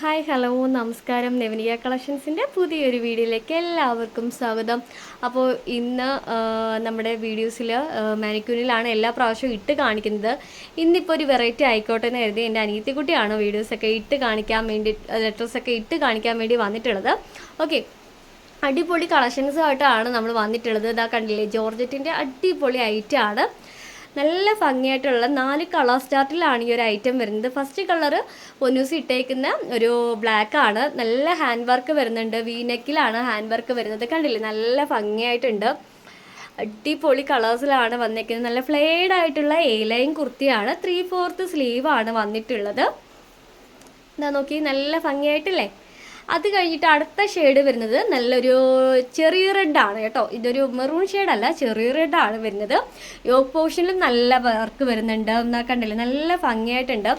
Hi hello നമസ്കാരം. നെവനിയ കളക്ഷൻസിൻ്റെ പുതിയൊരു വീഡിയോയിലേക്ക് എല്ലാവർക്കും സ്വാഗതം. അപ്പോൾ ഇന്ന് നമ്മുടെ വീഡിയോസിൽ മാനിക്യൂനിലാണ് എല്ലാ പ്രാവശ്യവും ഇട്ട് കാണിക്കുന്നത്. ഇന്നിപ്പോൾ ഒരു വെറൈറ്റി ആയിക്കോട്ടെ എന്ന് കരുതി എൻ്റെ അനിയത്തിക്കുട്ടിയാണ് വീഡിയോസൊക്കെ ഇട്ട് കാണിക്കാൻ വേണ്ടി, ലെറ്റേഴ്സൊക്കെ ഇട്ട് കാണിക്കാൻ വേണ്ടി വന്നിട്ടുള്ളത്. ഓക്കെ, അടിപൊളി കളക്ഷൻസുമായിട്ടാണ് നമ്മൾ വന്നിട്ടുള്ളത്. ഇതാ കണ്ടില്ലേ, ജോർജറ്റിൻ്റെ അടിപൊളി ഐറ്റമാണ്. നല്ല ഭംഗിയായിട്ടുള്ള 4 കളർ സ്റ്റാർട്ടിലാണ് ഈ ഒരു ഐറ്റം വരുന്നത്. ഫസ്റ്റ് കളറ് പൊന്നൂസ് ഇട്ടേക്കുന്ന ഒരു ബ്ലാക്ക് ആണ്. നല്ല ഹാൻഡ് വർക്ക് വരുന്നുണ്ട്, വീനെക്കിലാണ് ഹാൻഡ് വർക്ക് വരുന്നത്. കണ്ടില്ലേ, നല്ല ഭംഗിയായിട്ടുണ്ട്. അടിപൊളി കളേഴ്സിലാണ് വന്നേക്കുന്നത്. നല്ല ഫ്ലെയർഡ് ആയിട്ടുള്ള എ ലൈൻ കുർത്തിയാണ്. 3/4 സ്ലീവാണ് വന്നിട്ടുള്ളത്. എന്താ നോക്കി, നല്ല ഭംഗിയായിട്ടില്ലേ. അത് കഴിഞ്ഞിട്ട് അടുത്ത ഷെയ്ഡ് വരുന്നത് നല്ലൊരു ചെറിയ റെഡാണ് കേട്ടോ. ഇതൊരു മെറൂൺ ഷെയ്ഡല്ല, ചെറിയ റെഡാണ് വരുന്നത്. യോക്ക് പോർഷനിൽ നല്ല വർക്ക് വരുന്നുണ്ട്. എന്നാൽ കണ്ടില്ലേ, നല്ല ഭംഗിയായിട്ടുണ്ട്.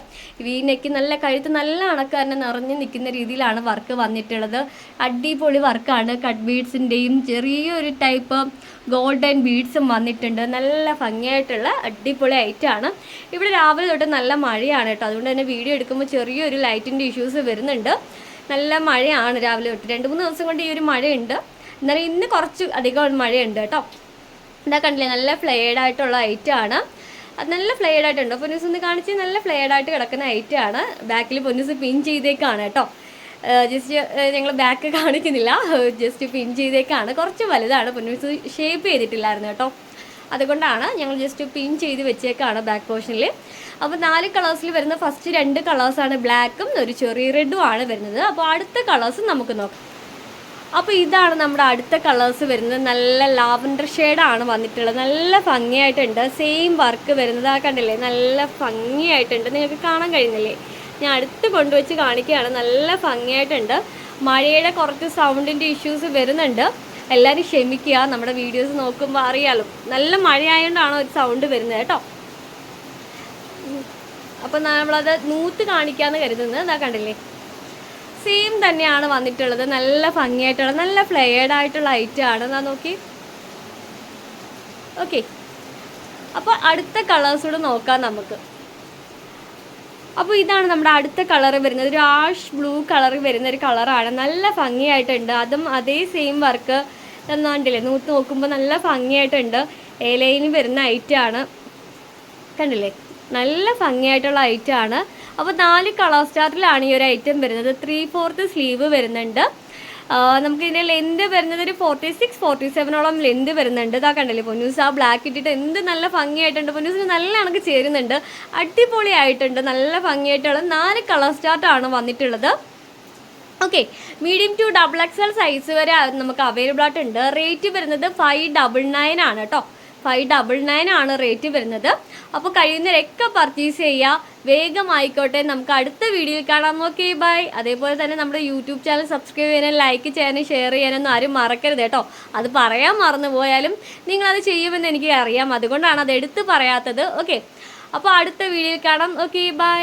വീനെക്ക് നല്ല കഴുത്ത് നല്ല അണക്കാരനെ നിറഞ്ഞു നിൽക്കുന്ന രീതിയിലാണ് വർക്ക് വന്നിട്ടുള്ളത്. അടിപൊളി വർക്കാണ്. കട്ട് ബീഡ്സിൻ്റെയും ചെറിയൊരു ടൈപ്പ് ഗോൾഡൻ ബീഡ്സും വന്നിട്ടുണ്ട്. നല്ല ഭംഗിയായിട്ടുള്ള അടിപൊളി ഐറ്റമാണ്. ഇവിടെ രാവിലെ തൊട്ട് നല്ല മഴയാണ് കേട്ടോ. അതുകൊണ്ട് തന്നെ വീഡിയോ എടുക്കുമ്പോൾ ചെറിയൊരു ലൈറ്റിൻ്റെ ഇഷ്യൂസ് വരുന്നുണ്ട്. നല്ല മഴയാണ് രാവിലെ തൊട്ട്. 2-3 ദിവസം കൊണ്ട് ഈ ഒരു മഴയുണ്ട്. എന്നാലും ഇന്ന് കുറച്ച് അധികം മഴയുണ്ട് കേട്ടോ. എന്താ കണ്ടില്ലേ, നല്ല ഫ്ലെയർഡ് ആയിട്ടുള്ള ഐറ്റമാണ്. അത് നല്ല ഫ്ലെയർഡ് ആയിട്ടുണ്ട്. പൊന്നൂസ് ഒന്ന് കാണിച്ച്, നല്ല ഫ്ലെയർഡ് ആയിട്ട് കിടക്കുന്ന ഐറ്റമാണ്. ബാക്കിൽ പൊന്നൂസ് പിൻ ചെയ്തേക്കാണ് കേട്ടോ. ജസ്റ്റ് ഞങ്ങൾ ബാക്ക് കാണിക്കുന്നില്ല, ജസ്റ്റ് പിൻ ചെയ്തേക്കാണ്. കുറച്ച് വലുതാണ്, പൊന്നൂസ് ഷേപ്പ് ചെയ്തിട്ടില്ലായിരുന്നു കേട്ടോ. അതുകൊണ്ടാണ് ഞങ്ങൾ ജസ്റ്റ് പിൻ ചെയ്ത് വെച്ചേക്കാണ് ബാക്ക് പോർഷനിൽ. അപ്പോൾ 4 കളേഴ്സിൽ വരുന്ന ഫസ്റ്റ് 2 കളേഴ്സാണ് ബ്ലാക്കും ഒരു ചെറിയ റെഡും ആണ് വരുന്നത്. അപ്പോൾ അടുത്ത കളേഴ്സ് നമുക്ക് നോക്കാം. അപ്പോൾ ഇതാണ് നമ്മുടെ അടുത്ത കളേഴ്സ് വരുന്നത്. നല്ല ലാവൻഡർ ഷെയ്ഡാണ് വന്നിട്ടുള്ളത്. നല്ല ഭംഗിയായിട്ടുണ്ട്. സെയിം വർക്ക് വരുന്നത്. ആ കണ്ടില്ലേ, നല്ല ഭംഗിയായിട്ടുണ്ട്. നിങ്ങൾക്ക് കാണാൻ കഴിയുന്നില്ലേ? ഞാൻ അടുത്ത് കൊണ്ടുവച്ച് കാണിക്കുകയാണ്. നല്ല ഭംഗിയായിട്ടുണ്ട്. മഴയുടെ കുറച്ച് സൗണ്ടിൻ്റെ ഇഷ്യൂസ് വരുന്നുണ്ട്, എല്ലാവരും ക്ഷമിക്കുക. നമ്മുടെ വീഡിയോസ് നോക്കുമ്പോൾ അറിയാലോ, നല്ല മഴയായതുകൊണ്ടാണ് ഒരു സൗണ്ട് വരുന്നത് കേട്ടോ. അപ്പം നമ്മളത് നൂത്ത് കാണിക്കാമെന്ന് കരുതുന്നത്. അതാ കണ്ടില്ലേ, സെയിം തന്നെയാണ് വന്നിട്ടുള്ളത്. നല്ല ഭംഗിയായിട്ടുള്ള നല്ല ഫ്ലെയർഡ് ആയിട്ടുള്ള ഐറ്റമാണ്. എന്നാ നോക്കി. ഓക്കെ, അപ്പോൾ അടുത്ത കളേഴ്സ് കൂടെ നോക്കാം നമുക്ക്. അപ്പോൾ ഇതാണ് നമ്മുടെ അടുത്ത കളർ വരുന്നത്. ഒരു ആഷ് ബ്ലൂ കളർ വരുന്ന ഒരു കളറാണ്. നല്ല ഭംഗിയായിട്ടുണ്ട്. അതും അതേ സെയിം വർക്ക് കണ്ടില്ലേ, നൂത്ത് നോക്കുമ്പോൾ നല്ല ഭംഗിയായിട്ടുണ്ട്. എ ലൈനിൽ വരുന്ന ഐറ്റമാണ്. കണ്ടില്ലേ, നല്ല ഭംഗിയായിട്ടുള്ള ഐറ്റമാണ്. അപ്പോൾ 4 കളർ സ്റ്റാർട്ടിലാണ് ഈ ഒരു ഐറ്റം വരുന്നത്. 3/4 സ്ലീവ് വരുന്നുണ്ട്. നമുക്കിതിൻ്റെ ലെന്ത് വരുന്നത് ഒരു 46-47ഓളം ലെന്ത് വരുന്നുണ്ട്. ഇതാ കണ്ടില്ലേ, പൊന്നൂസ് ആ ബ്ലാക്ക് ഇട്ടിട്ട് എന്ത് നല്ല ഭംഗിയായിട്ടുണ്ട്. പൊന്നൂസിന് നല്ല കണക്ക് ചേരുന്നുണ്ട്. അടിപൊളിയായിട്ടുണ്ട്. നല്ല ഭംഗിയായിട്ടുള്ള 4 കളർ സ്റ്റാർട്ടാണ് വന്നിട്ടുള്ളത്. Okay, medium to XXL size വരെ നമുക്ക് അവൈലബിൾ ആയിട്ടുണ്ട്. റേറ്റ് വരുന്നത് 599 ആണ് കേട്ടോ. 599 ആണ് റേറ്റ് വരുന്നത്. അപ്പോൾ കഴിയുന്നവരൊക്കെ പർച്ചേസ് ചെയ്യുക, വേഗം ആയിക്കോട്ടെ. നമുക്ക് അടുത്ത വീഡിയോയിൽ കാണാം. Okay, bye. അതേപോലെ തന്നെ നമ്മുടെ യൂട്യൂബ് ചാനൽ സബ്സ്ക്രൈബ് ചെയ്യാനും ലൈക്ക് ചെയ്യാനും ഷെയർ ചെയ്യാനൊന്നും ആരും മറക്കരുത് കേട്ടോ. അത് പറയാൻ മറന്നു പോയാലും നിങ്ങളത് ചെയ്യുമെന്ന് എനിക്ക് അറിയാം, അതുകൊണ്ടാണ് അത് എടുത്ത് പറയാത്തത്. ഓക്കെ, അപ്പോൾ അടുത്ത വീഡിയോയിൽ കാണാം. Okay, by.